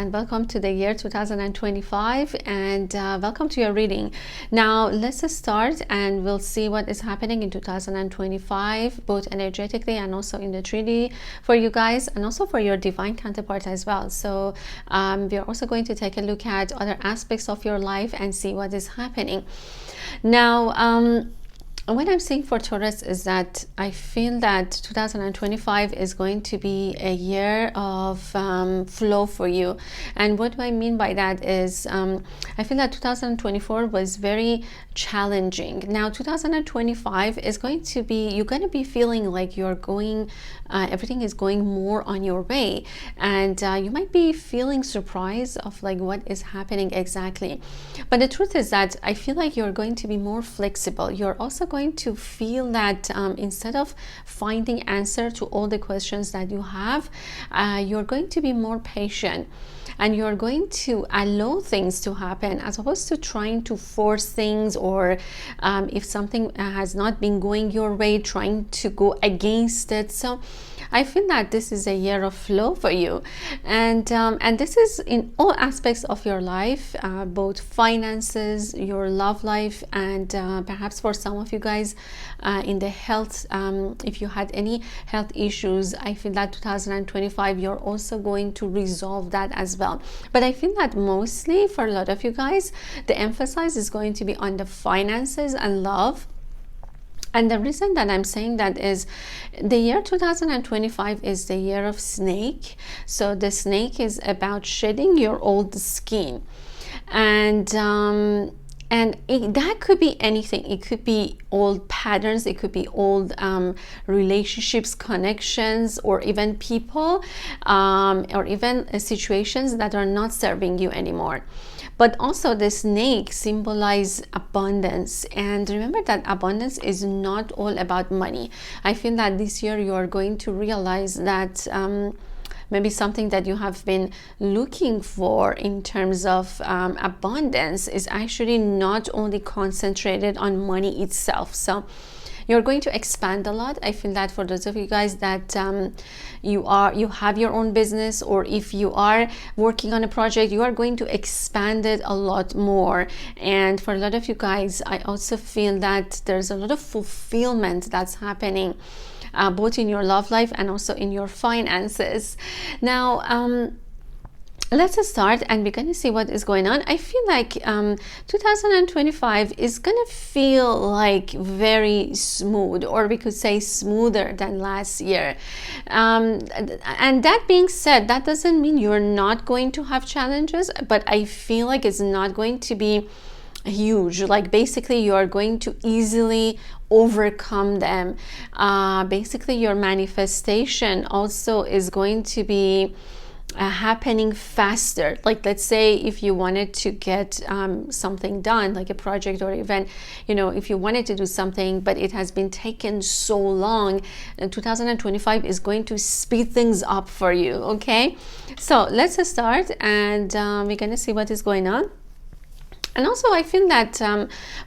and welcome to the year 2025, and welcome to your reading. Now let's start and we'll see what is happening in 2025, both energetically and also in the 3D for you guys, and also for your divine counterpart as well. So we are also going to take a look at other aspects of your life and see what is happening. Now what I'm saying for Taurus is that I feel that 2025 is going to be a year of flow for you. And what do I mean by that is I feel that 2024 was very challenging. Now 2025 is going to be, you're going to be feeling like you're going, everything is going more on your way, and you might be feeling surprised of like what is happening exactly. But the truth is that I feel like you're going to be more flexible. You're also going to feel that instead of finding answer to all the questions that you have, you're going to be more patient, and you're going to allow things to happen as opposed to trying to force things, or if something has not been going your way, trying to go against it. So I feel that this is a year of flow for you, and this is in all aspects of your life, both finances, your love life, and perhaps for some of you guys in the health, if you had any health issues, I feel that 2025 you're also going to resolve that as well. But I feel that mostly for a lot of you guys, the emphasis is going to be on the finances and love. And the reason that I'm saying that is the year 2025 is the year of snake. So the snake is about shedding your old skin. And that could be anything. It could be old patterns, it could be old relationships, connections, or even people, or even situations that are not serving you anymore. But also the snake symbolizes abundance, and remember that abundance is not all about money. I feel that this year you are going to realize that maybe something that you have been looking for in terms of abundance is actually not only concentrated on money itself. So you're going to expand a lot. I feel that for those of you guys that you have your own business, or if you are working on a project, you are going to expand it a lot more. And for a lot of you guys, I also feel that there's a lot of fulfillment that's happening, both in your love life and also in your finances. Now let's start and we're going to see what is going on. I feel like 2025 is going to feel like very smooth, or we could say smoother than last year. And that being said, that doesn't mean you're not going to have challenges, but I feel like it's not going to be huge. Like basically you are going to easily overcome them. Basically your manifestation also is going to be happening faster. Like let's say if you wanted to get something done, like a project or event, you know, if you wanted to do something but it has been taken so long, 2025 is going to speed things up for you. Okay, so let's start and we're gonna see what is going on. And also I feel that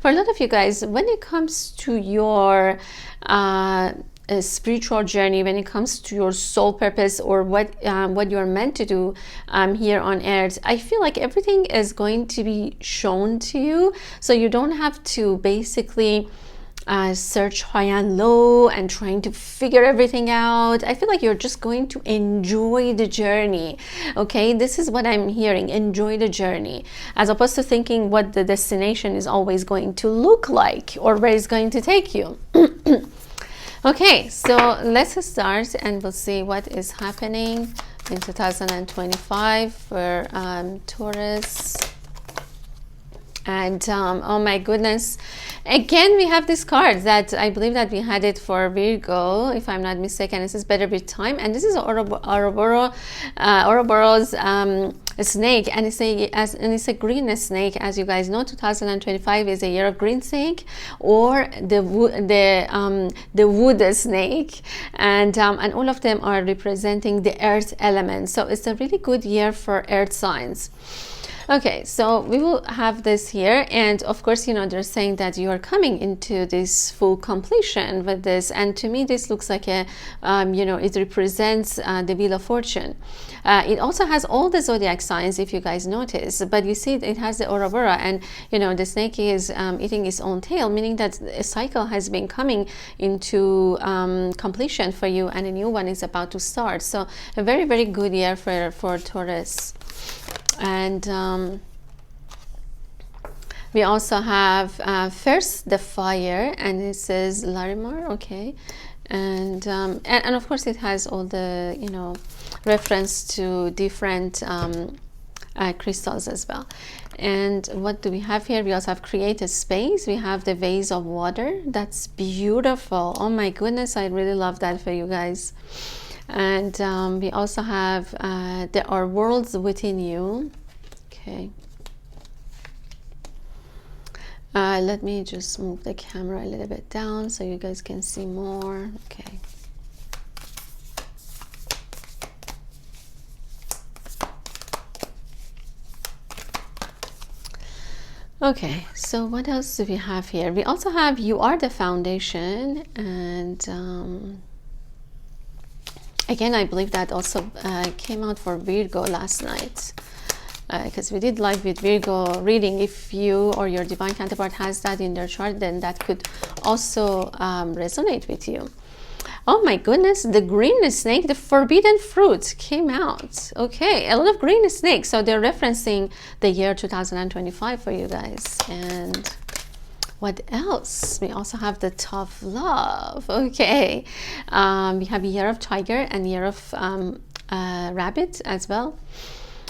for a lot of you guys, when it comes to your a spiritual journey, when it comes to your soul purpose, or what you're meant to do here on earth, I feel like everything is going to be shown to you, so you don't have to basically search high and low and trying to figure everything out. I feel like you're just going to enjoy the journey. Okay, this is what I'm hearing. Enjoy the journey, as opposed to thinking what the destination is always going to look like or where it's going to take you. Okay, so let's start and we'll see what is happening in 2025 for Taurus. And oh my goodness, again we have this card that I believe that we had it for Virgo, if I'm not mistaken. This is Better With Time, and this is Ouroboros snake, and it's a green snake. As you guys know, 2025 is a year of green snake, or the wood snake, and all of them are representing the earth element. So it's a really good year for earth signs. Okay, so we will have this here, and of course, you know, they're saying that you are coming into this full completion with this, and to me this looks like a you know, it represents the Wheel of Fortune. It also has all the zodiac signs, if you guys notice, but you see it has the Aurora, and you know, the snake is eating its own tail, meaning that a cycle has been coming into completion for you, and a new one is about to start. So a very, very good year for Taurus. And we also have first the fire, and it says Larimar, okay, and of course it has all the, you know, reference to different crystals as well. And what do we have here? We also have create a space. We have the vase of water. That's beautiful. Oh my goodness, I really love that for you guys. And we also have there are worlds within you. Okay, let me just move the camera a little bit down so you guys can see more. Okay, okay, so what else do we have here? We also have you are the foundation, and again, I believe that also came out for Virgo last night, because we did live with Virgo reading. If you or your divine counterpart has that in their chart, then that could also resonate with you. Oh my goodness, the green snake, the forbidden fruit came out. Okay, a lot of green snakes. So they're referencing the year 2025 for you guys. And what else? We also have the tough love. Okay, we have year of tiger and year of rabbit as well,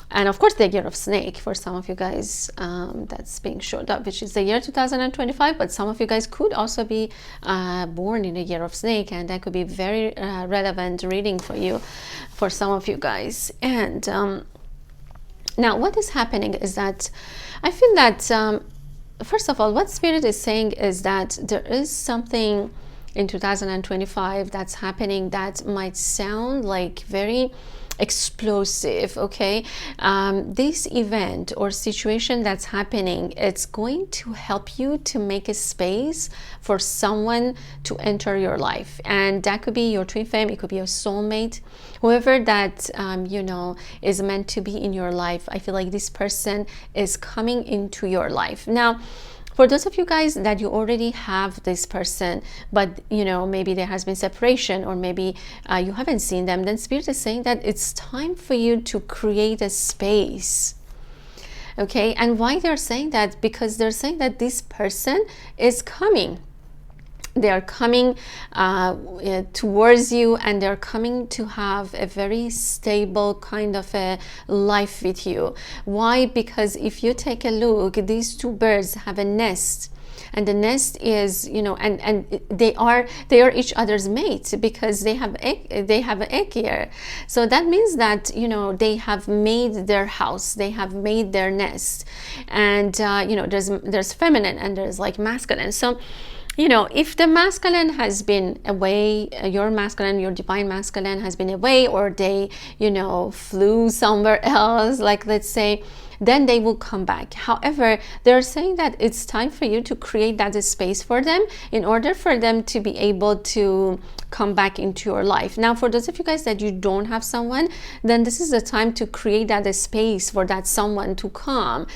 and of course the year of snake for some of you guys. That's being showed up, which is the year 2025, but some of you guys could also be born in a year of snake, and that could be very relevant reading for you, for some of you guys. And now what is happening is that I feel that first of all, what Spirit is saying is that there is something in 2025 that's happening that might sound like very explosive. Okay, this event or situation that's happening, it's going to help you to make a space for someone to enter your life, and that could be your twin flame, it could be your soulmate, whoever that you know, is meant to be in your life. I feel like this person is coming into your life. Now, for those of you guys that you already have this person, but you know, maybe there has been separation, or maybe you haven't seen them, then Spirit is saying that it's time for you to create a space. Okay, and why they're saying that? Because they're saying that this person is coming. They are coming towards you, and they're coming to have a very stable kind of a life with you. Why? Because if you take a look, these two birds have a nest, and the nest is, you know, and they are each other's mates, because they have an egg here. So that means that, you know, they have made their house, they have made their nest, and you know, there's feminine and there's like masculine. So, you know, if the masculine has been away, your masculine, your divine masculine has been away, or they, you know, flew somewhere else, like let's say, then they will come back. However, they're saying that it's time for you to create that space for them in order for them to be able to come back into your life. Now, for those of you guys that you don't have someone, then this is the time to create that space for that someone to come.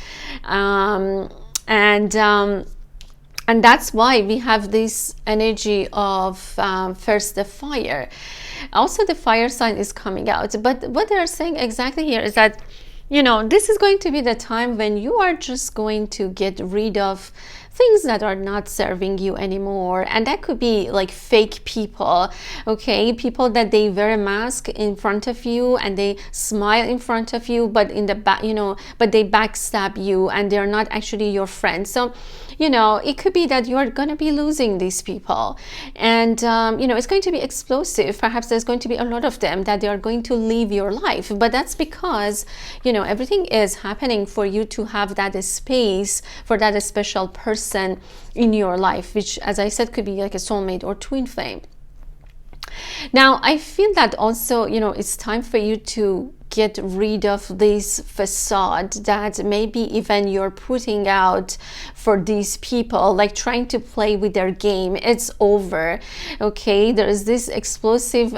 And that's why we have this energy of first the fire. Also, the fire sign is coming out. But what they're saying exactly here is that, you know, this is going to be the time when you are just going to get rid of things that are not serving you anymore. And that could be like fake people, okay, people that they wear a mask in front of you and they smile in front of you, but in the back, you know, but they backstab you and they're not actually your friend. So, you know, it could be that you're going to be losing these people, and you know, it's going to be explosive. Perhaps there's going to be a lot of them that they are going to leave your life, but that's because, you know, everything is happening for you to have that space for that special person in your life, which, as I said, could be like a soulmate or twin flame. Now, I feel that also, you know, it's time for you to get rid of this facade that maybe even you're putting out for these people, like trying to play with their game. It's over. Okay, there is this explosive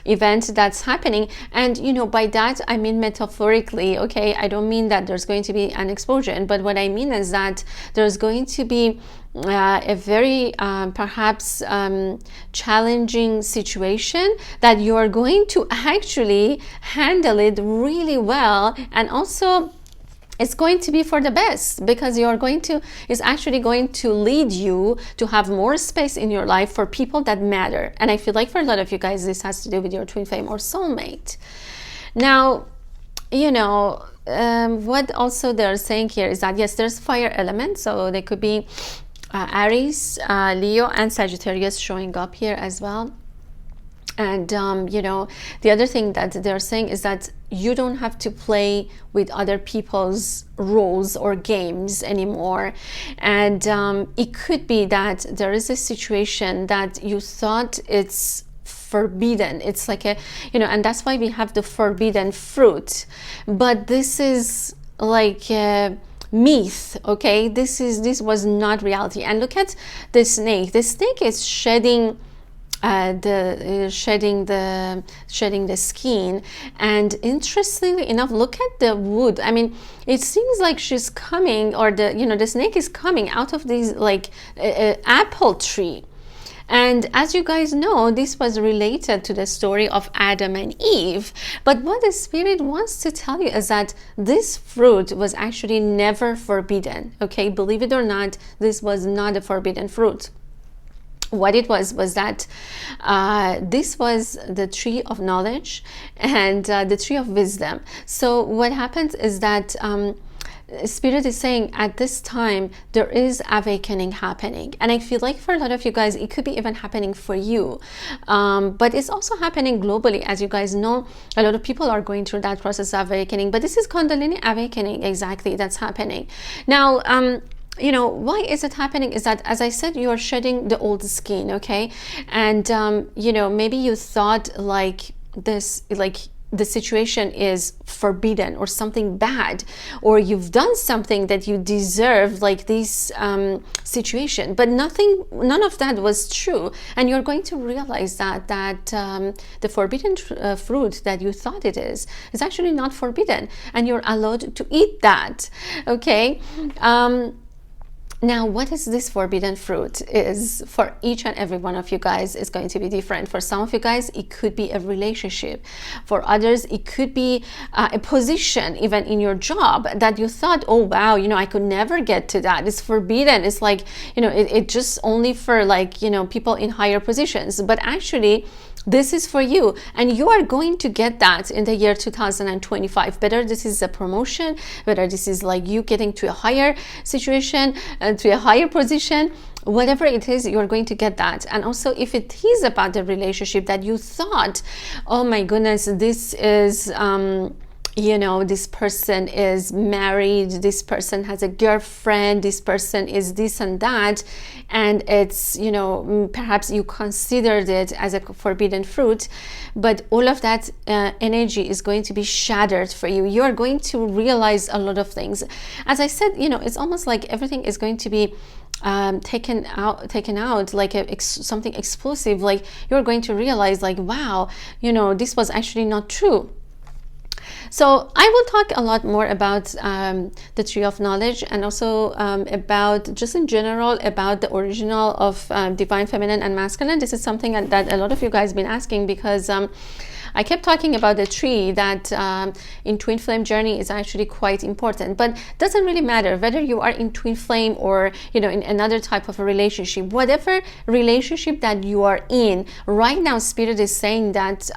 event that's happening, and you know, by that I mean metaphorically. Okay, I don't mean that there's going to be an explosion, but what I mean is that there's going to be a very perhaps challenging situation that you are going to actually handle it really well, and also it's going to be for the best, because it's actually going to lead you to have more space in your life for people that matter. And I feel like for a lot of you guys, this has to do with your twin flame or soulmate. Now, you know, what also they're saying here is that yes, there's fire element, so they could be Aries, Leo, and Sagittarius showing up here as well. And you know, the other thing that they're saying is that you don't have to play with other people's roles or games anymore. And it could be that there is a situation that you thought it's forbidden. It's like a, you know, and that's why we have the forbidden fruit. But this is like a myth. Okay, this was not reality. And look at the snake. The snake is shedding shedding the skin, and interestingly enough, look at the wood. I mean, it seems like she's coming, or the snake is coming out of this like apple tree. And as you guys know, this was related to the story of Adam and Eve. But what the spirit wants to tell you is that this fruit was actually never forbidden. Okay, believe it or not, this was not a forbidden fruit. What it was that this was the tree of knowledge and the tree of wisdom. So what happens is that Spirit is saying at this time there is awakening happening, and I feel like for a lot of you guys it could be even happening for you, but it's also happening globally. As you guys know, a lot of people are going through that process of awakening, but this is Kundalini awakening exactly that's happening now. You know, why is it happening is that, as I said, you are shedding the old skin. Okay, and you know, maybe you thought like this, like the situation is forbidden or something bad, or you've done something that you deserve, like this situation, but none of that was true. And you're going to realize that the forbidden fruit that you thought it is actually not forbidden, and you're allowed to eat that. Okay. Now, what is this forbidden fruit is for each and every one of you guys is going to be different. For some of you guys, it could be a relationship. For others, it could be a position, even in your job, that you thought, oh, wow, you know, I could never get to that. It's forbidden. It's like, you know, it just only for like, you know, people in higher positions. But actually, this is for you, and you are going to get that in the year 2025. Whether this is a promotion, whether this is like you getting to a higher situation, to a higher position, whatever it is, you're going to get that. And also, if it is about the relationship that you thought, oh my goodness, this is you know, this person is married, this person has a girlfriend, this person is this and that, and it's, you know, perhaps you considered it as a forbidden fruit, but all of that energy is going to be shattered for you. You are going to realize a lot of things. As I said, you know, it's almost like everything is going to be taken out like something explosive. Like you're going to realize, like, wow, you know, this was actually not true. So I will talk a lot more about the tree of knowledge, and also about just in general about the original of divine feminine and masculine. This is something that a lot of you guys have been asking, because I kept talking about the tree that in twin flame journey is actually quite important, but doesn't really matter whether you are in twin flame or, you know, in another type of a relationship. Whatever relationship that you are in right now, Spirit is saying that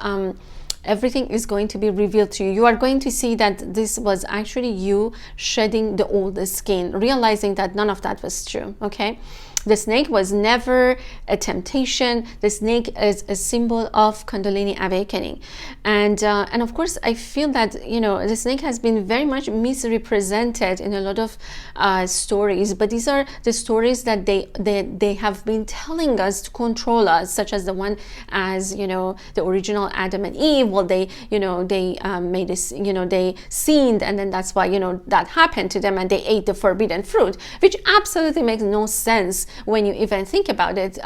everything is going to be revealed to you. You are going to see that this was actually you shedding the old skin, realizing that none of that was true. Okay, The snake was never a temptation. The snake is a symbol of Kundalini awakening, and of course, I feel that, you know, the snake has been very much misrepresented in a lot of stories. But these are the stories that they have been telling us to control us, such as the one as, you know, the original Adam and Eve. Well, they, you know, they made this, you know, they sinned, and then that's why, you know, that happened to them, and they ate the forbidden fruit, which absolutely makes no sense when you even think about it.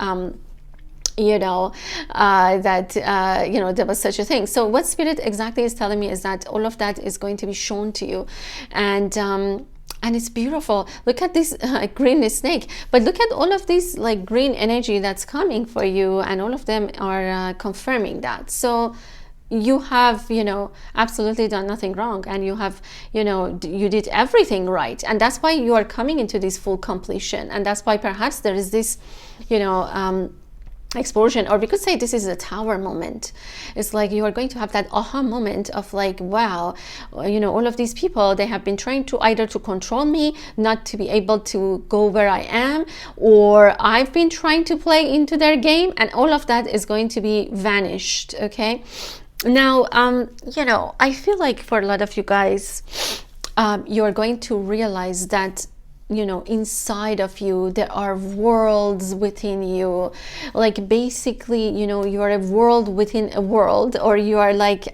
You know, you know, there was such a thing. So what Spirit exactly is telling me is that all of that is going to be shown to you, and it's beautiful. Look at this green snake, but look at all of this like green energy that's coming for you, and all of them are confirming that. So you have, you know, absolutely done nothing wrong, and you have, you know, you did everything right, and that's why you are coming into this full completion. And that's why perhaps there is this, you know, explosion, or we could say this is a tower moment. It's like you are going to have that aha moment of like, wow, you know, all of these people, they have been trying to either to control me, not to be able to go where I am, or I've been trying to play into their game, and all of that is going to be vanished. Okay, now you know, I feel like for a lot of you guys, you're going to realize that, you know, inside of you there are worlds within you. Like basically, you know, you are a world within a world, or you are like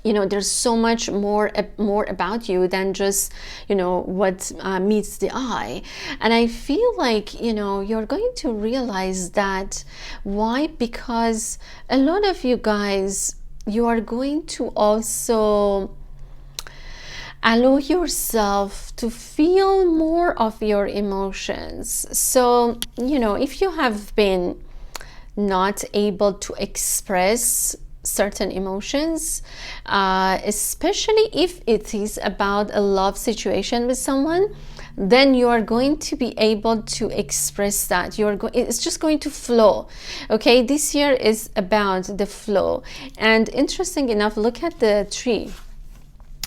you know, there's so much more about you than just, you know, what meets the eye. And I feel like, you know, you're going to realize that. Why? Because a lot of you guys, you are going to also allow yourself to feel more of your emotions. So, you know, if you have been not able to express certain emotions, especially if it is about a love situation with someone, then you are going to be able to express that. It's just going to flow. Okay, this year is about the flow. And interesting enough, look at the tree.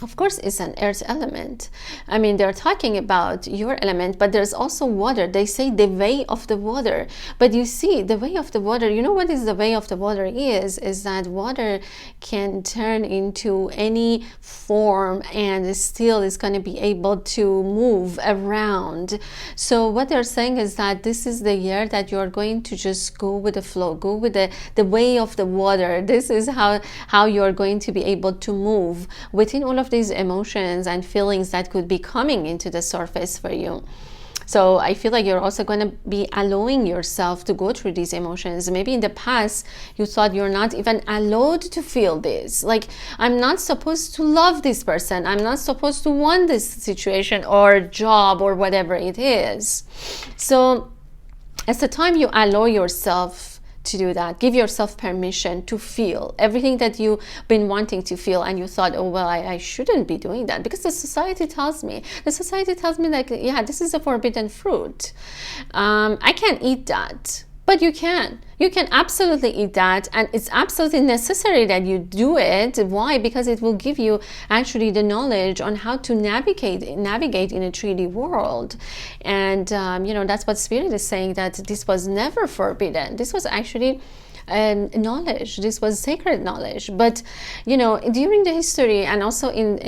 Of course, it's an earth element. I mean, they're talking about your element, but there's also water. They say the way of the water. But you see, the way of the water, you know what is the way of the water is that water can turn into any form, and still is going to be able to move around. So what they're saying is that this is the year that you're going to just go with the flow, go with the way of the water. This is how you're going to be able to move within all of these emotions and feelings that could be coming into the surface for you. So I feel like you're also going to be allowing yourself to go through these emotions. Maybe in the past you thought you're not even allowed to feel this, like, I'm not supposed to love this person, I'm not supposed to want this situation or job or whatever it is. So it's the time you allow yourself to do that. Give yourself permission to feel everything that you've been wanting to feel, and you thought, oh well, I shouldn't be doing that because the society tells me like, yeah, this is a forbidden fruit, I can't eat that. But you can absolutely eat that, and it's absolutely necessary that you do it. Why? Because it will give you actually the knowledge on how to navigate in a 3D world. And you know, that's what Spirit is saying, that this was never forbidden. This was actually knowledge. This was sacred knowledge. But you know, during the history, and also in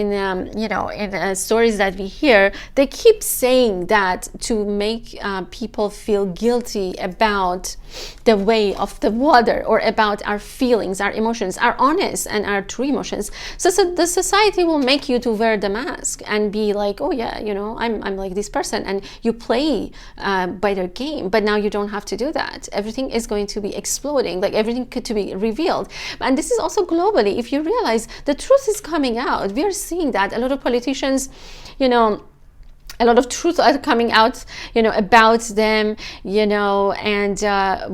you know, in stories that we hear, they keep saying that to make people feel guilty about the way of the water, or about our feelings, our emotions, our honest and our true emotions. So the society will make you to wear the mask and be like, oh yeah, you know, I'm like this person, and you play by their game. But now you don't have to do that. Everything is going to be exploding, like everything could to be revealed. And this is also globally. If you realize, the truth is coming out. We are seeing that a lot of politicians, you know, a lot of truth are coming out, you know, about them, you know, and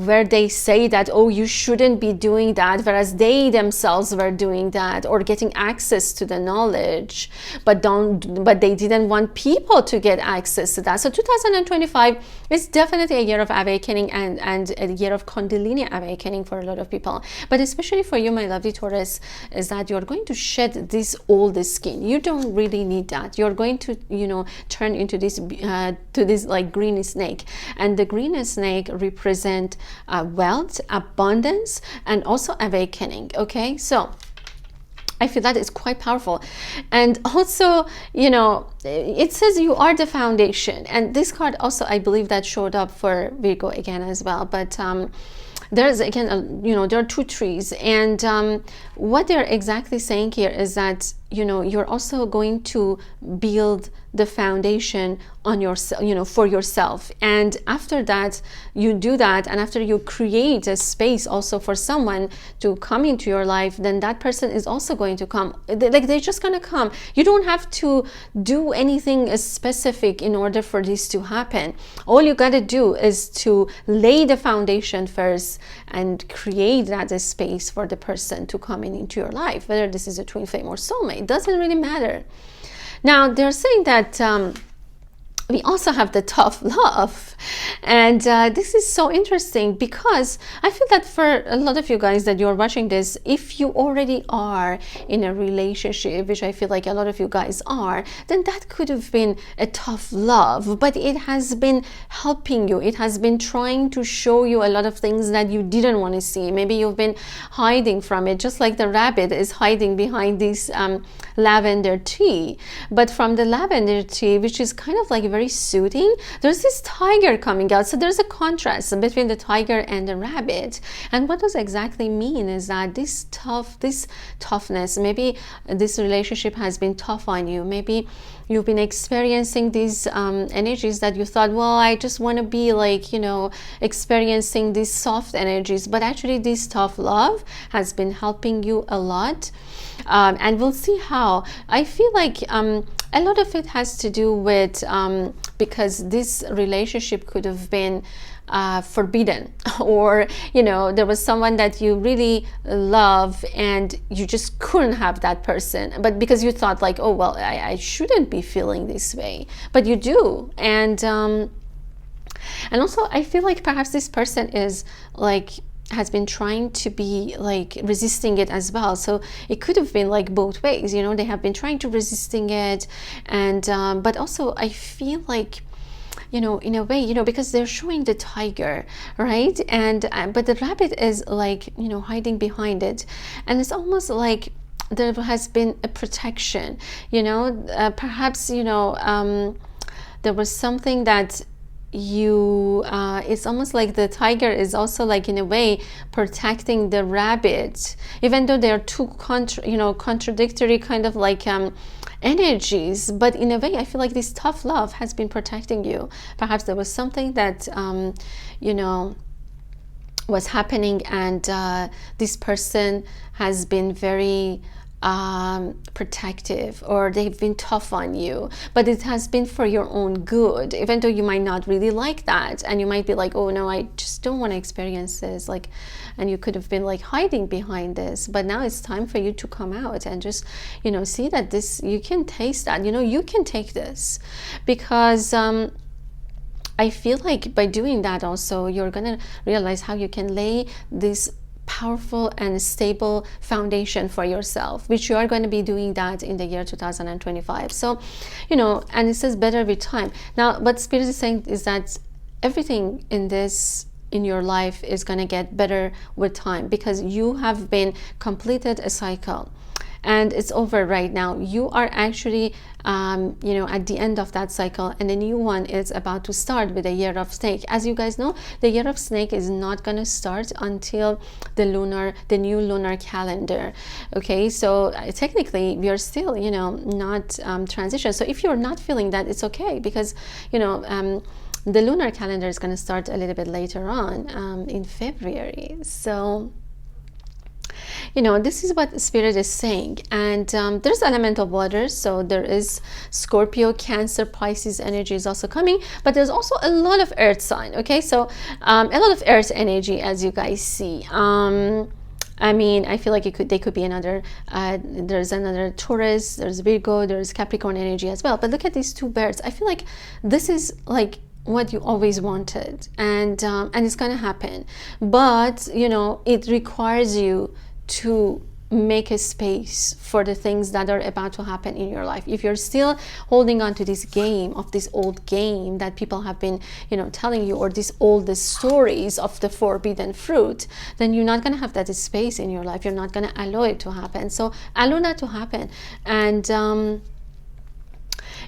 where they say that, oh, you shouldn't be doing that, whereas they themselves were doing that, or getting access to the knowledge, but they didn't want people to get access to that. So 2025 It's definitely a year of awakening and a year of Kundalini awakening for a lot of people. But especially for you, my lovely Taurus, is that you're going to shed this old skin. You don't really need that. You're going to, you know, turn into this to this like green snake, and the green snake represent wealth, abundance, and also awakening. Okay, so I feel that is quite powerful. And also, you know, it says you are the foundation. And this card also, I believe, that showed up for Virgo again as well. But there's again, you know, there are two trees. And what they're exactly saying here is that, you know, you're also going to build the foundation on yourself, you know, for yourself. And after that, you do that, and after you create a space also for someone to come into your life, then that person is also going to come. Like, they're just gonna come. You don't have to do anything specific in order for this to happen. All you gotta do is to lay the foundation first and create that space for the person to come into your life, whether this is a twin flame or soulmate, doesn't really matter. Now, they're saying that we also have the tough love, and this is so interesting, because I feel that for a lot of you guys that you're watching this, if you already are in a relationship, which I feel like a lot of you guys are, then that could have been a tough love, but it has been helping you. It has been trying to show you a lot of things that you didn't want to see. Maybe you've been hiding from it, just like the rabbit is hiding behind this lavender tree. But from the lavender tree, which is kind of like very soothing, there's this tiger coming out. So there's a contrast between the tiger and the rabbit. And what does exactly mean is that this toughness, maybe this relationship has been tough on you. Maybe you've been experiencing these energies that you thought, well, I just want to be like, you know, experiencing these soft energies, but actually this tough love has been helping you a lot. And we'll see how. I feel like a lot of it has to do with because this relationship could have been forbidden, or, you know, there was someone that you really love and you just couldn't have that person, but because you thought like, oh well, I shouldn't be feeling this way, but you do. And also I feel like perhaps this person is like has been trying to be like resisting it as well. So it could have been like both ways, you know, they have been trying to resisting it, and but also I feel like, you know, in a way, you know, because they're showing the tiger, right? And but the rabbit is like, you know, hiding behind it, and it's almost like there has been a protection, you know, perhaps, you know, there was something that you it's almost like the tiger is also like in a way protecting the rabbit, even though they're two contradictory kind of like energies. But in a way I feel like this tough love has been protecting you. Perhaps there was something that you know, was happening, and this person has been very protective, or they've been tough on you, but it has been for your own good, even though you might not really like that, and you might be like, oh no, I just don't want to experience this, like, and you could have been like hiding behind this, but now it's time for you to come out and just, you know, see that this, you can taste that, you know, you can take this, because I feel like by doing that also you're gonna realize how you can lay this powerful and stable foundation for yourself, which you are going to be doing that in the year 2025. So, you know, and it says better with time. Now what Spirit is saying is that everything in your life is going to get better with time, because you have been completed a cycle and it's over right now. You are actually you know, at the end of that cycle, and the new one is about to start with the year of snake. As you guys know, the year of snake is not going to start until the new lunar calendar. Okay, so technically we are still, you know, not transition. So if you're not feeling that, it's okay, because, you know, the lunar calendar is going to start a little bit later on in February. So, you know, this is what Spirit is saying. And there's element of water, so there is Scorpio, Cancer, Pisces energy is also coming, but there's also a lot of earth sign. Okay, so a lot of earth energy, as you guys see. I mean, I feel like they could be another, there's another Taurus, there's Virgo, there's Capricorn energy as well. But look at these two birds. I feel like this is like what you always wanted, and it's going to happen. But you know, it requires you to make a space for the things that are about to happen in your life. If you're still holding on to this game, of this old game that people have been, you know, telling you, or these old stories of the forbidden fruit, then you're not going to have that space in your life. You're not going to allow it to happen. So allow that to happen. And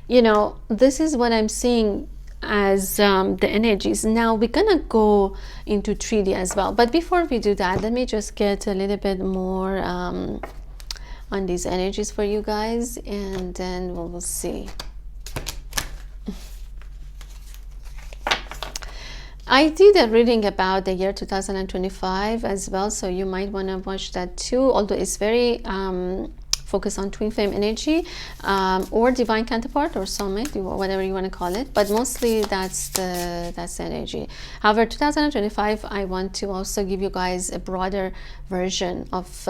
you know, this is what I'm seeing as the energies. Now we're gonna go into 3D as well, but before we do that, let me just get a little bit more on these energies for you guys, and then we'll see. I did a reading about the year 2025 as well, so you might want to watch that too, although it's very focus on twin flame energy, or divine counterpart, or soulmate, whatever you want to call it, but mostly that's the energy. However, 2025, I want to also give you guys a broader version of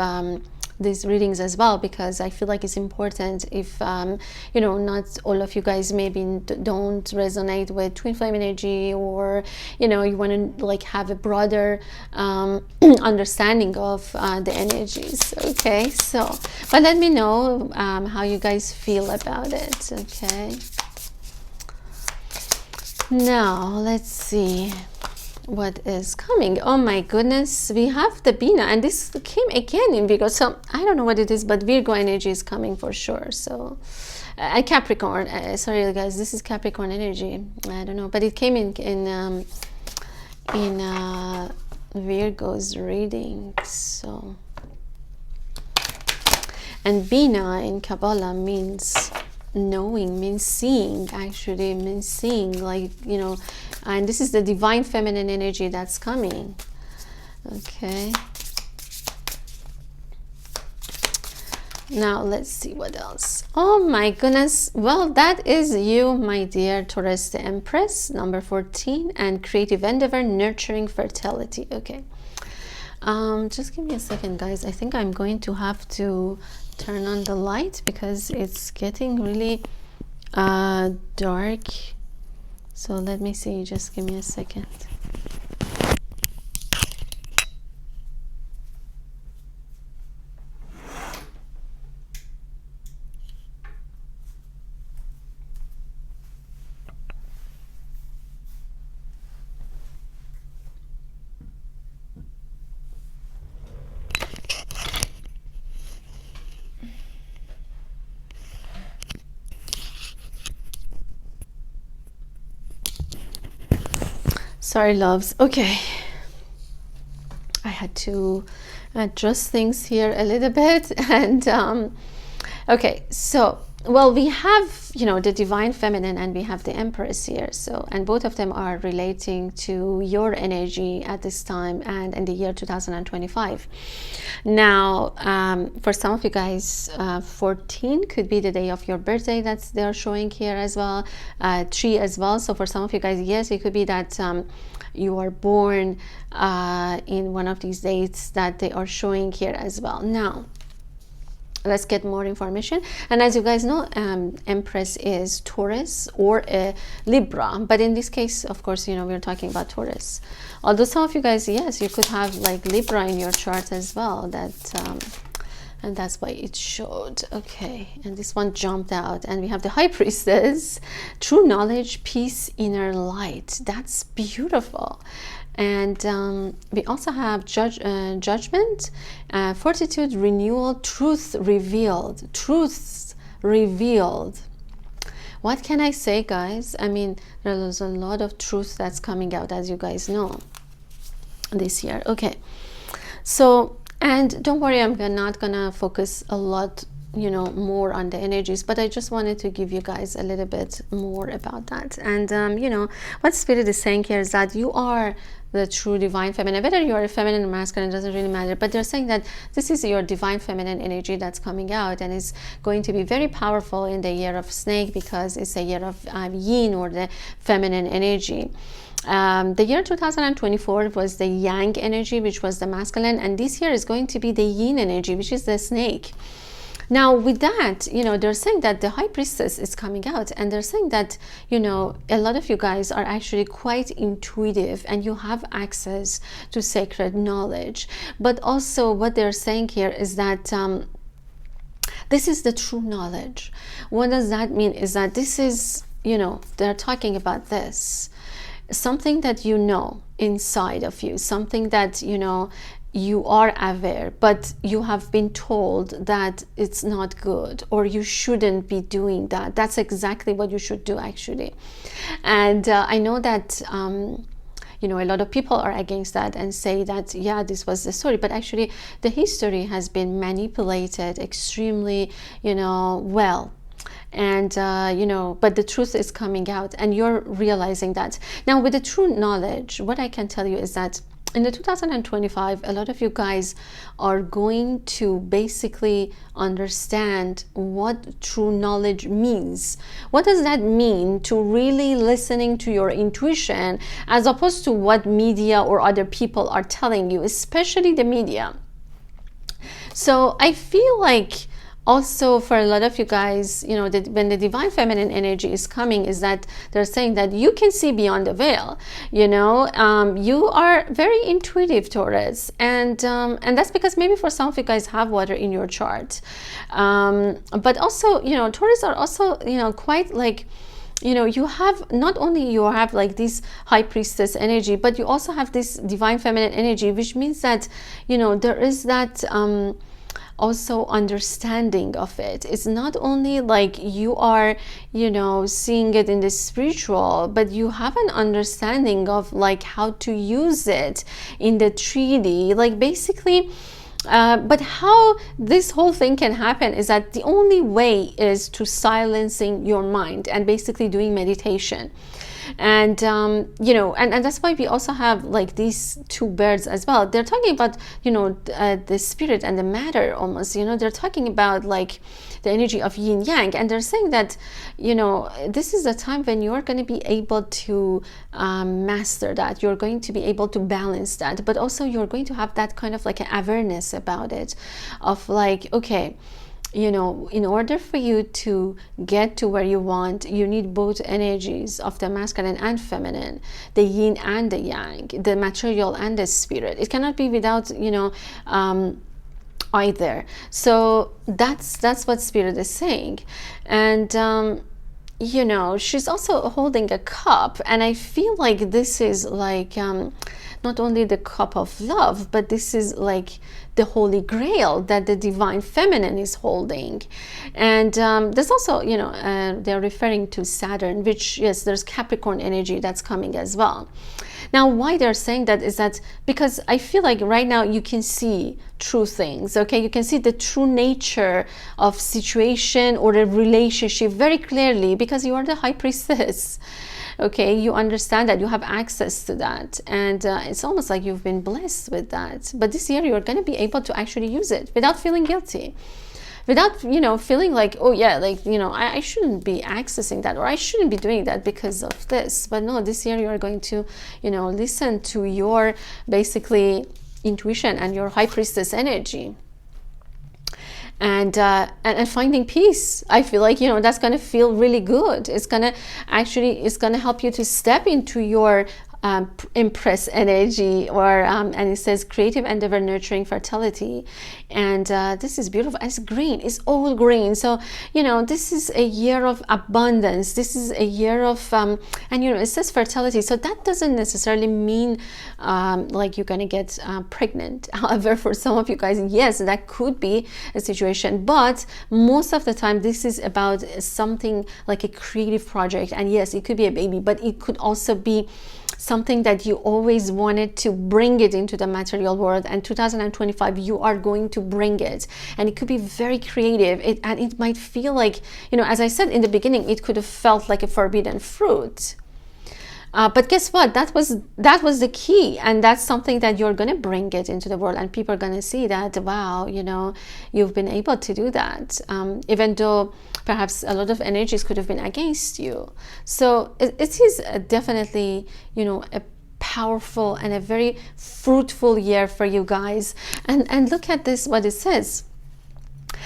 these readings as well, because I feel like it's important. If you know, not all of you guys maybe don't resonate with twin flame energy, or you know, you want to like have a broader understanding of the energies. Okay, so but let me know how you guys feel about it. Okay, now let's see what is coming. Oh my goodness, we have the Bina, and this came again in Virgo, so I don't know what it is, but Virgo energy is coming for sure. So Capricorn, sorry guys, this is Capricorn energy. I don't know, but it came in Virgo's reading. So, and Bina in Kabbalah means knowing, means seeing, actually means seeing, like, you know, and this is the divine feminine energy that's coming. Okay, now let's see what else. Oh my goodness, well, that is you, my dear Taurus, the Empress, number 14, and creative endeavor, nurturing fertility. Okay, just give me a second, guys. I think I'm going to have to turn on the light because it's getting really dark. So let me see, just give me a second. Sorry, loves. Okay, I had to adjust things here a little bit. And okay, so, well, we have, you know, the divine feminine, and we have the Empress here. So, and both of them are relating to your energy at this time and in the year 2025. Now, for some of you guys, 14 could be the day of your birthday. That's, they're showing here as well. 3 as well. So for some of you guys, yes, it could be that you are born in one of these dates that they are showing here as well. Now, let's get more information. And as you guys know, Empress is Taurus or a Libra, but in this case, of course, you know, we're talking about Taurus. Although some of you guys, yes, you could have like Libra in your chart as well. That and that's why it showed. Okay, and this one jumped out, and we have the High Priestess, true knowledge, peace, inner light. That's beautiful. And we also have judgment, fortitude, renewal, truth revealed. Truths revealed. What can I say, guys? I mean, there's a lot of truth that's coming out, as you guys know, this year. Okay, so, and don't worry, I'm not gonna focus a lot, you know, more on the energies, but I just wanted to give you guys a little bit more about that. And you know, what Spirit is saying here is that you are the true divine feminine. Whether you are a feminine or masculine doesn't really matter, but they're saying that this is your divine feminine energy that's coming out, and is going to be very powerful in the year of snake, because it's a year of yin, or the feminine energy. The year 2024 was the yang energy, which was the masculine, and this year is going to be the yin energy, which is the snake. Now with that, they're saying that the high priestess is coming out, and they're saying that, a lot of you guys are actually quite intuitive and you have access to sacred knowledge. But also what they're saying here is that this is the true knowledge. What does that mean? Is that this is, they're talking about this, something that inside of you, something that you are aware, but you have been told that it's not good or you shouldn't be doing that. That's exactly what you should do, actually. And I know that a lot of people are against that and say that, yeah, this was the story, but actually the history has been manipulated extremely, well. And but the truth is coming out, and you're realizing that. Now with the true knowledge, what I can tell you is that in the 2025, a lot of you guys are going to basically understand what true knowledge means. What does that mean to really listening to your intuition as opposed to what media or other people are telling you, especially the media. So I feel like also for a lot of you guys, that when the divine feminine energy is coming, is that they're saying that you can see beyond the veil. You are very intuitive, Taurus, and that's because maybe for some of you guys have water in your chart, but also Taurus are also quite like, you have not only you have like this high priestess energy, but you also have this divine feminine energy, which means that there is that also understanding of it. It's not only like you are seeing it in the spiritual, but you have an understanding of like how to use it in the 3D, like basically. But how this whole thing can happen is that the only way is to silencing your mind and basically doing meditation. And and that's why we also have like these two birds as well. They're talking about the spirit and the matter almost, they're talking about like the energy of yin yang, and they're saying that this is a time when you're going to be able to master that, you're going to be able to balance that, but also you're going to have that kind of like an awareness about it, of like, okay, in order for you to get to where you want, you need both energies of the masculine and feminine, the yin and the yang, the material and the spirit. It cannot be without either. So that's what spirit is saying. And she's also holding a cup, and I feel like this is like not only the cup of love, but this is like the holy grail that the divine feminine is holding. And there's also they're referring to Saturn, which, yes, there's Capricorn energy that's coming as well. Now why they're saying that is that because I feel like right now you can see true things, okay? You can see the true nature of situation or a relationship very clearly because you are the high priestess. Okay, you understand that, you have access to that, and it's almost like you've been blessed with that. But this year you're going to be able to actually use it without feeling guilty, without feeling like, oh yeah, like I shouldn't be accessing that, or I shouldn't be doing that because of this. But no, this year you're going to listen to your basically intuition and your high priestess energy. And finding peace. I feel like that's going to feel really good. It's going to help you to step into your Empress energy, or and it says creative endeavor, nurturing fertility. And this is beautiful. It's green, it's all green. So this is a year of abundance. This is a year of and it says fertility, so that doesn't necessarily mean like you're gonna get pregnant. However, for some of you guys, yes, that could be a situation, but most of the time this is about something like a creative project. And yes, it could be a baby, but it could also be something that you always wanted to bring it into the material world, and 2025 you are going to bring it. And it could be very creative, and it might feel like, as I said in the beginning, it could have felt like a forbidden fruit. But guess what? That was the key, and that's something that you're going to bring it into the world, and people are going to see that, wow, you've been able to do that, even though perhaps a lot of energies could have been against you. So it is definitely, a powerful and a very fruitful year for you guys. And look at this, what it says.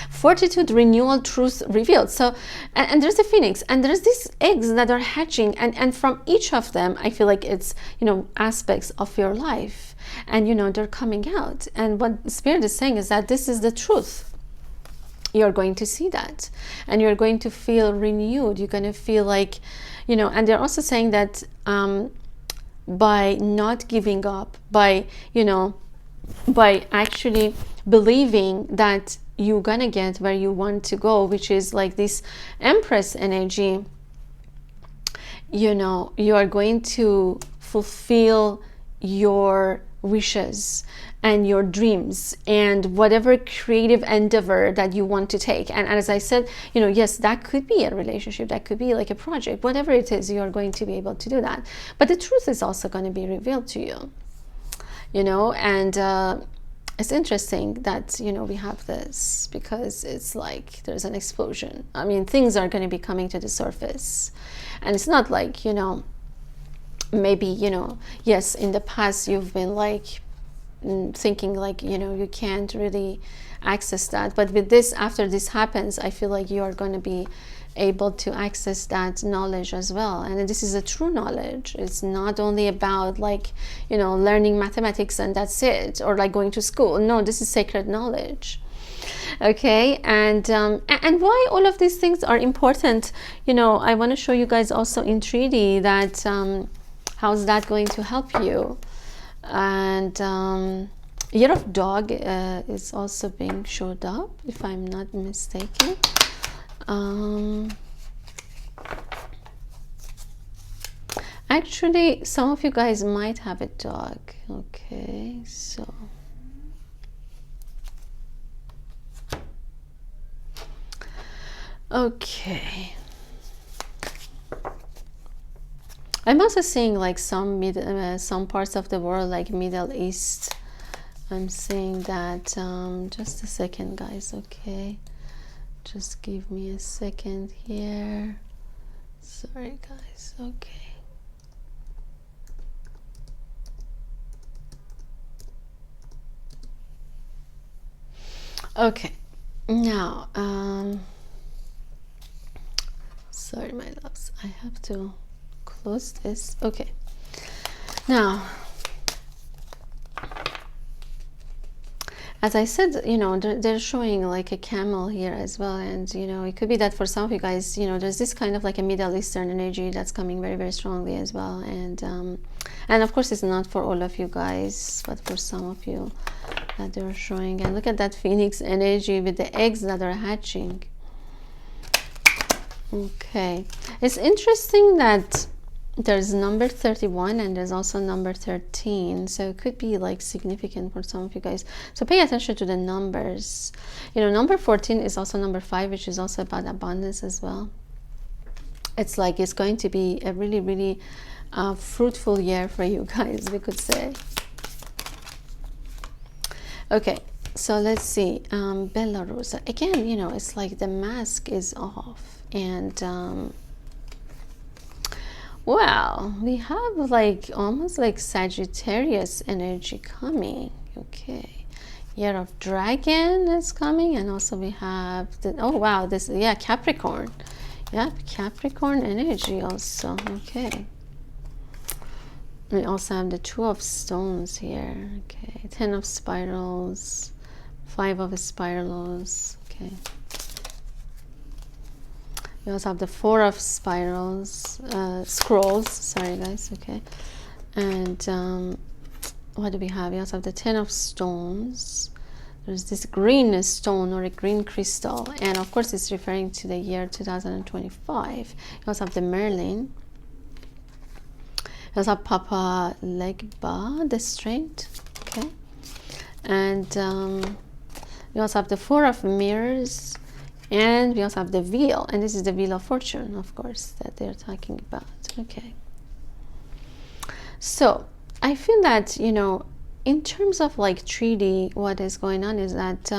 Fortitude, renewal, truth revealed. So, and there's the phoenix, and there's these eggs that are hatching, and from each of them, I feel like it's, you know, aspects of your life, and you know, they're coming out. And what Spirit is saying is that this is the truth. You're going to see that, and you're going to feel renewed. You're going to feel like, you know, and they're also saying that by not giving up, by, you know, by actually believing that you're gonna get where you want to go, which is like this Empress energy, you know, you are going to fulfill your wishes and your dreams and whatever creative endeavor that you want to take. And as I said, you know, yes, that could be a relationship, that could be like a project, whatever it is, you are going to be able to do that. But the truth is also going to be revealed to you, you know. And it's interesting that, you know, we have this, because it's like there's an explosion. I mean, things are going to be coming to the surface, and it's not like, you know, maybe, you know, yes, in the past you've been like thinking like, you know, you can't really access that, but with this, after this happens, I feel like you are going to be able to access that knowledge as well. And this is a true knowledge. It's not only about like, you know, learning mathematics and that's it, or like going to school. No, this is sacred knowledge. Okay, and why all of these things are important, you know, I want to show you guys also in 3D that how's that going to help you. And Year of Dog is also being showed up, if I'm not mistaken. Actually, some of you guys might have a dog. Okay, so okay, I'm also seeing like some parts of the world, like Middle East. I'm seeing that. Just a second, guys. Okay, just give me a second here. Sorry, guys. Okay. Okay. Now, sorry, my loves. I have to close this. Okay. Now, as I said, you know, they're showing like a camel here as well. And, you know, it could be that for some of you guys, you know, there's this kind of like a Middle Eastern energy that's coming very, very strongly as well. And of course, it's not for all of you guys, but for some of you that they're showing. And look at that Phoenix energy with the eggs that are hatching. Okay. It's interesting that there's number 31 and there's also number 13, so it could be like significant for some of you guys. So pay attention to the numbers. You know, number 14 is also number 5, which is also about abundance as well. It's like it's going to be a really, really fruitful year for you guys, we could say. Okay, so let's see. Belarus again, you know, it's like the mask is off, and wow, we have like almost like Sagittarius energy coming. Okay, Year of Dragon is coming, and also we have the, oh wow, this, yeah, Capricorn. Yep, Capricorn energy also. Okay, we also have the Two of Stones here. Okay, 10 of Spirals, 5 of Spirals. Okay, we also have the 4 of Spirals, Scrolls, sorry guys. Okay, and what do we have? We also have the 10 of Stones. There's this green stone or a green crystal, and of course it's referring to the year 2025. We also have the Merlin. We also have Papa Legba, the Strength. Okay, and we also have the 4 of Mirrors. And we also have the Wheel, and this is the Wheel of Fortune, of course, that they're talking about. Okay. So I feel that, you know, in terms of like 3D, what is going on is that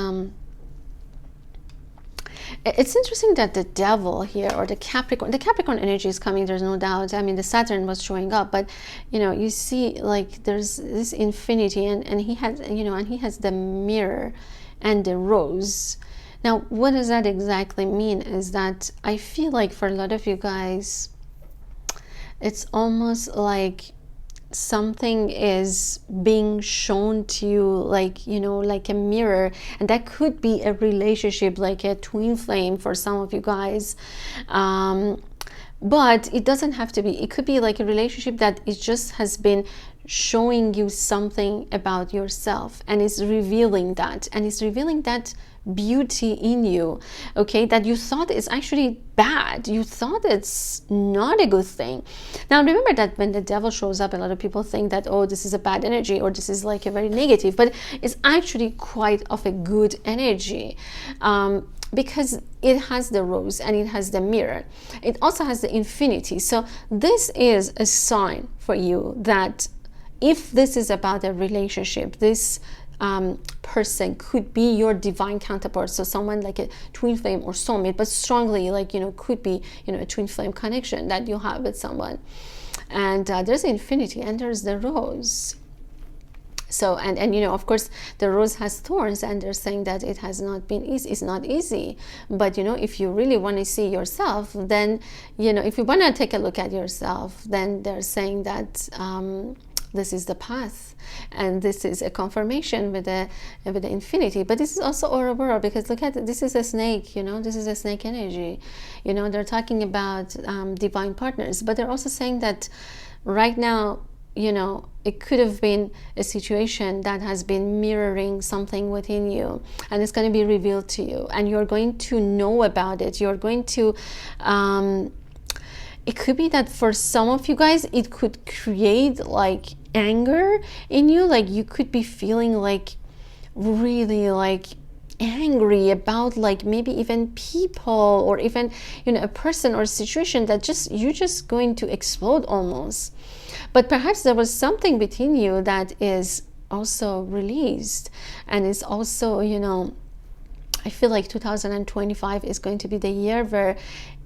it's interesting that the Devil here, or the Capricorn energy is coming, there's no doubt. I mean, the Saturn was showing up, but, you know, you see like there's this infinity, and he has, you know, and he has the mirror and the rose. Now, what does that exactly mean? Is that I feel like for a lot of you guys, it's almost like something is being shown to you, like, you know, like a mirror. And that could be a relationship, like a twin flame for some of you guys. But it doesn't have to be. It could be like a relationship that it just has been showing you something about yourself, and it's revealing that, and it's revealing that beauty in you, okay, that you thought is actually bad, you thought it's not a good thing. Now remember that when the devil shows up, a lot of people think that, oh, this is a bad energy, or this is like a very negative, but it's actually quite of a good energy, because it has the rose and it has the mirror. It also has the infinity. So this is a sign for you that if this is about a relationship, this person could be your divine counterpart. So someone like a twin flame or soulmate, but strongly, like, you know, could be, you know, a twin flame connection that you have with someone. And there's infinity and there's the rose. So, and you know, of course, the rose has thorns, and they're saying that it has not been easy. It's not easy. But, you know, if you really want to see yourself, then, you know, if you want to take a look at yourself, then they're saying that this is the path, and this is a confirmation with the infinity. But this is also Ouroboros, because look at it, this is a snake, you know, this is a snake energy. You know, they're talking about divine partners, but they're also saying that right now, you know, it could have been a situation that has been mirroring something within you, and it's going to be revealed to you, and you're going to know about it. You're going to it could be that for some of you guys, it could create like anger in you, like you could be feeling like really like angry about like maybe even people, or even, you know, a person or a situation that just you're just going to explode almost. But perhaps there was something within you that is also released, and is also, you know, I feel like 2025 is going to be the year where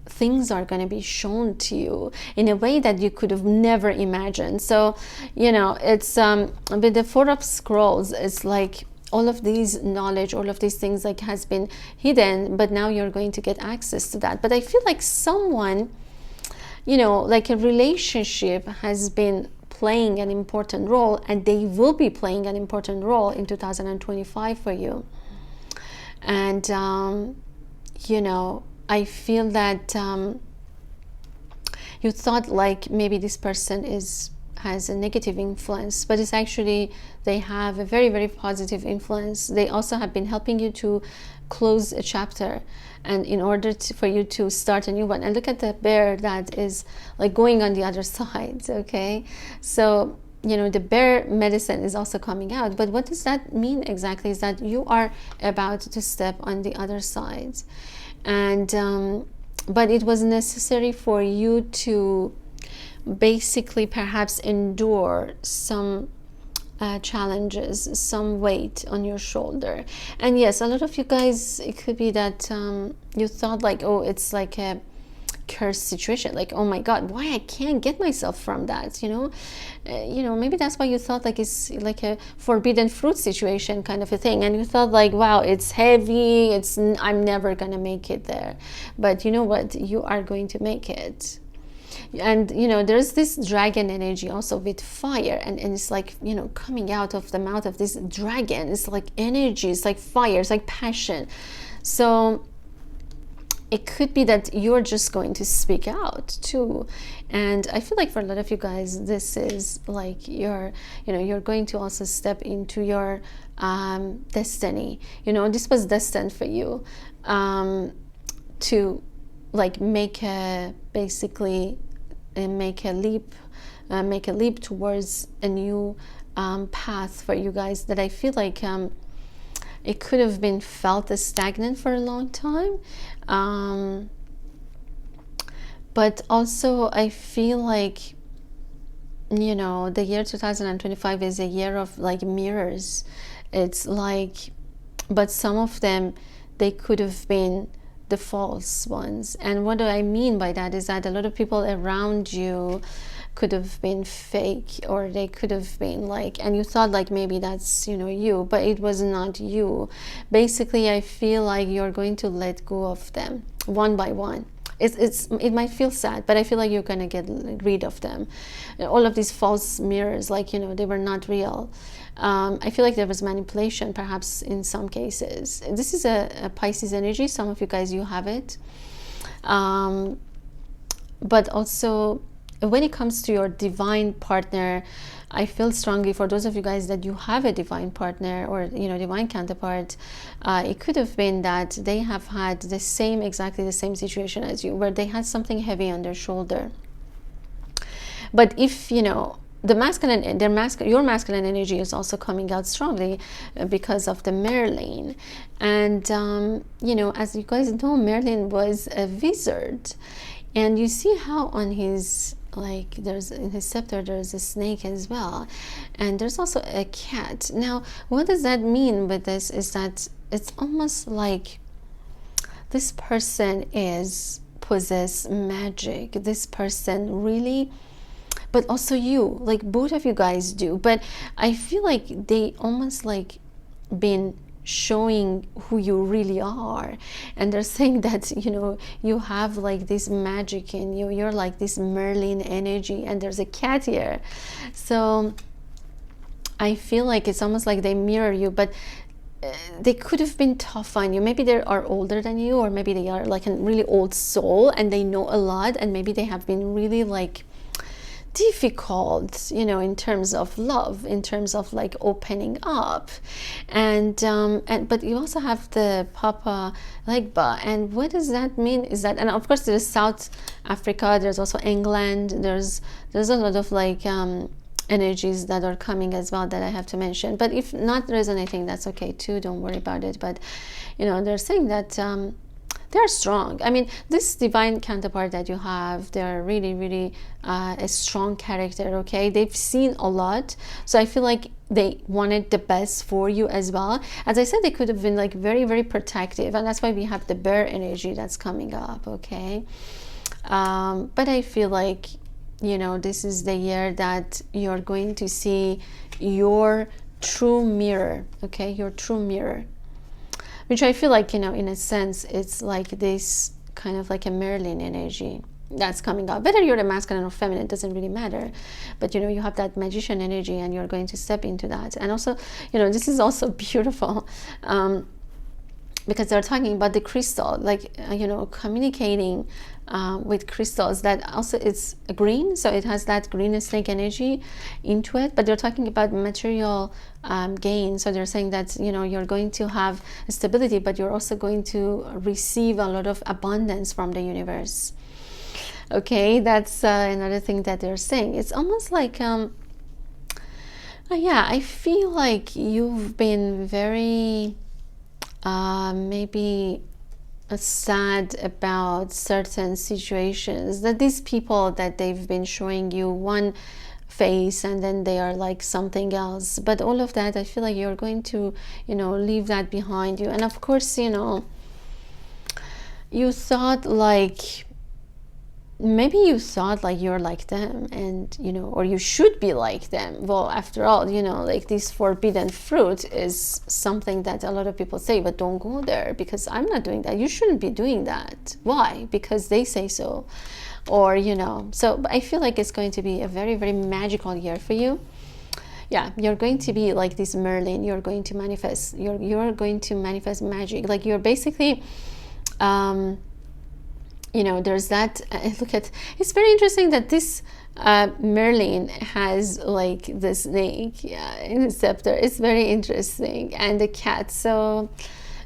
things are going to be shown to you in a way that you could have never imagined. So, you know, it's with the Four of Scrolls, it's like all of these knowledge, all of these things like has been hidden, but now you're going to get access to that. But I feel like someone, you know, like a relationship has been playing an important role, and they will be playing an important role in 2025 for you. And you know, I feel that you thought like maybe this person has a negative influence, but it's actually, they have a very, very positive influence. They also have been helping you to close a chapter, and in order for you to start a new one. And look at the bear that is like going on the other side, okay? So, you know, the bear medicine is also coming out. But what does that mean exactly? Is that you are about to step on the other side. And but it was necessary for you to basically perhaps endure some challenges, some weight on your shoulder. And yes, a lot of you guys, it could be that you thought like, oh, it's like a cursed situation, like, oh my god, why I can't get myself from that, you know. You know, maybe that's why you thought like it's like a forbidden fruit situation kind of a thing, and you thought like, wow, it's heavy, I'm never gonna make it there. But you know what, you are going to make it. And you know, there's this dragon energy also with fire, and it's like, you know, coming out of the mouth of this dragon, it's like energy, it's like fire, it's like passion. So it could be that you're just going to speak out too. And I feel like for a lot of you guys, this is like you're going to also step into your destiny. You know, this was destined for you to like make a leap towards a new path for you guys, that I feel like it could have been felt as stagnant for a long time. But also I feel like, you know, the year 2025 is a year of like mirrors. It's like, but some of them, they could have been the false ones. And what do I mean by that is that a lot of people around you could have been fake, or they could have been like, and you thought like maybe that's, you know, you, but it was not you. Basically, I feel like you're going to let go of them one by one. It might feel sad, but I feel like you're gonna get rid of them. All of these false mirrors, like, you know, they were not real. I feel like there was manipulation, perhaps in some cases. This is a Pisces energy. Some of you guys, you have it. But also, when it comes to your divine partner, I feel strongly for those of you guys that you have a divine partner, or, you know, divine counterpart. It could have been that they have had the same, exactly the same situation as you, where they had something heavy on their shoulder. But if, you know, the masculine, your masculine energy is also coming out strongly because of the Merlin. And you know, as you guys know, Merlin was a wizard, and you see how on his, like, there's in his scepter there's a snake as well, and there's also a cat. Now, what does that mean with this is that it's almost like this person is possess magic. This person really, but also you, like both of you guys do. But I feel like they almost like been showing who you really are, and they're saying that, you know, you have like this magic in you, you're like this Merlin energy, and there's a cat here. So I feel like it's almost like they mirror you, but they could have been tough on you. Maybe they are older than you, or maybe they are like a really old soul and they know a lot, and maybe they have been really like difficult, you know, in terms of love, in terms of like opening up. And but you also have the Papa Legba, and what does that mean is that, and of course there's South Africa, there's also England, there's a lot of like energies that are coming as well that I have to mention. But if not resonating, that's okay too, don't worry about it. But, you know, they're saying that they're strong. I mean, this divine counterpart that you have, they're really, really a strong character, okay? They've seen a lot. So I feel like they wanted the best for you as well. As I said, they could have been like very, very protective. And that's why we have the bear energy that's coming up, okay? But I feel like, you know, this is the year that you're going to see your true mirror, okay? Your true mirror. Which I feel like, you know, in a sense, it's like this kind of like a Merlin energy that's coming up. Whether you're a masculine or feminine, it doesn't really matter. But, you know, you have that magician energy, and you're going to step into that. And also, you know, this is also beautiful because they're talking about the crystal, like, you know, communicating with crystals. That also, it's green, so it has that green snake energy into it. But they're talking about material gain. So they're saying that, you know, you're going to have stability, but you're also going to receive a lot of abundance from the universe. Okay, that's another thing that they're saying. It's almost like yeah, I feel like you've been very maybe sad about certain situations, that these people, that they've been showing you one face and then they are like something else. But all of that, I feel like you're going to, you know, leave that behind you. And of course, you know, you thought like, maybe you thought like you're like them, and, you know, or you should be like them. Well, after all, you know, like this forbidden fruit is something that a lot of people say, but don't go there because I'm not doing that. You shouldn't be doing that. Why? Because they say so. Or, you know, so I feel like it's going to be a very, very magical year for you. Yeah, you're going to be like this Merlin. You're going to manifest. You're going to manifest magic. Like, you're basically you know, there's that look at, it's very interesting that this Merlin has like the snake, yeah, in his scepter. It's very interesting, and the cat. So,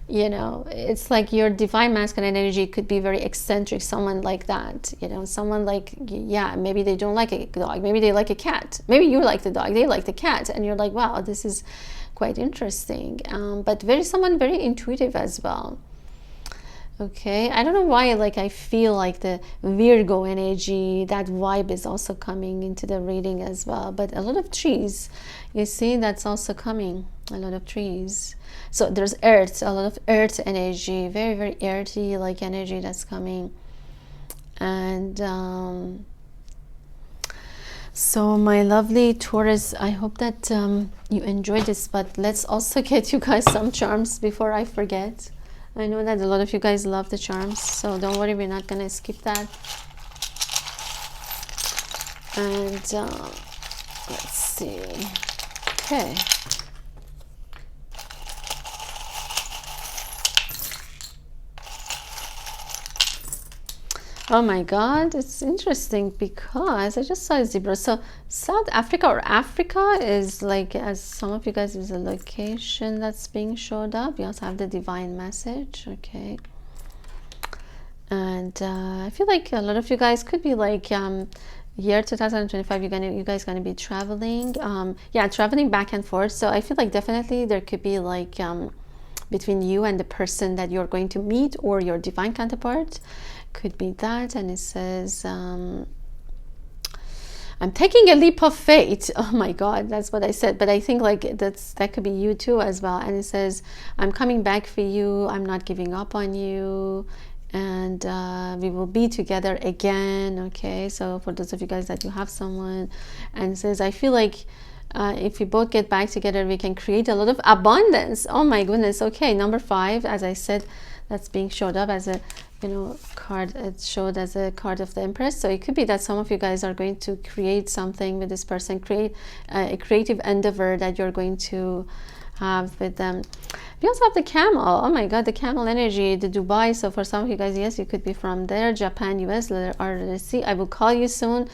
you know, it's like your divine masculine energy could be very eccentric, someone like that, you know, someone like, yeah, maybe they don't like a dog, maybe they like a cat, maybe you like the dog, they like the cat, and you're like, wow, this is quite interesting. But someone very intuitive as well. Okay, I don't know why, like, I feel like the Virgo energy, that vibe is also coming into the reading as well. But a lot of trees, you see, that's also coming, a lot of trees. So there's earth, a lot of earth energy, very, very earthy, like, energy that's coming. And So my lovely Taurus, I hope that you enjoyed this, but let's also get you guys some charms before I forget. I know that a lot of you guys love the charms, so don't worry, we're not gonna skip that. And let's see. Okay. Oh my God, it's interesting because I just saw a zebra. So South Africa or Africa is like, as some of you guys, is a location that's being showed up. You also have the divine message, okay. And I feel like a lot of you guys could be like year 2025, you guys gonna be traveling, yeah, traveling back and forth. So I feel like definitely there could be like between you and the person that you're going to meet or your divine counterpart, could be that. And it says I'm taking a leap of faith. Oh my God, that's what I said, but I think like that could be you too as well. And it says I'm coming back for you, I'm not giving up on you, and we will be together again. Okay, so for those of you guys that you have someone, and it says I feel like if we both get back together, we can create a lot of abundance. Oh my goodness. Okay, number 5, as I said, that's being showed up as a, you know, card. It's showed as a card of the Empress. So it could be that some of you guys are going to create something with this person, create a creative endeavor that you're going to have with them. We also have the camel. Oh my God, the camel energy, the Dubai. So for some of you guys, yes, you could be from there. Japan, US, letter R, letter C. I will call you soon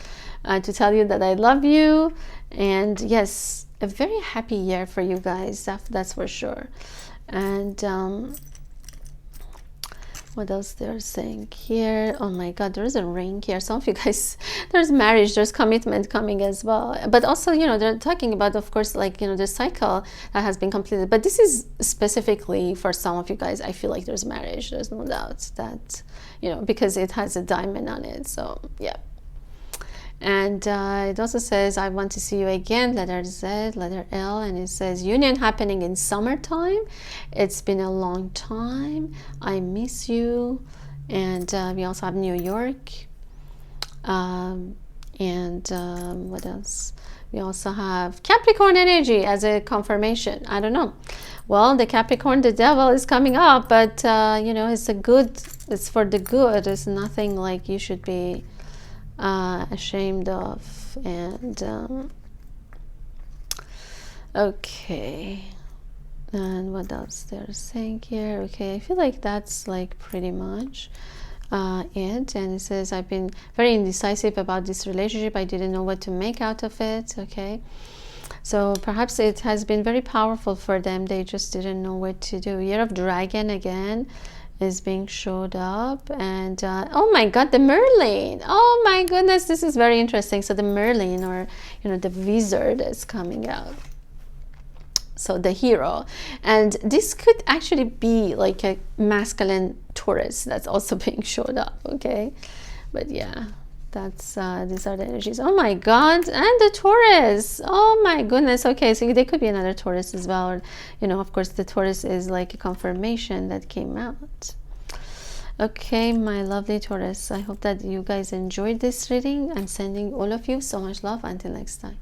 to tell you that I love you. And yes, a very happy year for you guys, that's for sure. And what else they're saying here? Oh my God, there's a ring here. Some of you guys, there's marriage, there's commitment coming as well. But also, you know, they're talking about, of course, like, you know, the cycle that has been completed. But this is specifically for some of you guys. I feel like there's marriage. There's no doubt that, you know, because it has a diamond on it. So yeah. And it also says I want to see you again, letter Z, letter L, and it says union happening in summertime. It's been a long time, I miss you. And we also have New York, and what else? We also have Capricorn energy as a confirmation. I don't know, well, the Capricorn, the devil is coming up, but you know, it's it's for the good. It's nothing like you should be ashamed of. And okay, and what else they're saying here? Okay, I feel like that's like pretty much it. And it says I've been very indecisive about this relationship. I didn't know what to make out of it. Okay, so perhaps it has been very powerful for them. They just didn't know what to do. Year of Dragon again is being showed up. And oh my God, the Merlin. Oh my goodness, this is very interesting. So the Merlin, or you know, the wizard is coming out, so the hero. And this could actually be like a masculine Taurus that's also being showed up. Okay, but yeah, that's these are the energies. Oh my God, and the Taurus. Oh my goodness. Okay, so there could be another Taurus as well. Or, you know, of course, the Taurus is like a confirmation that came out. Okay, my lovely Taurus, I hope that you guys enjoyed this reading. I'm sending all of you so much love. Until next time.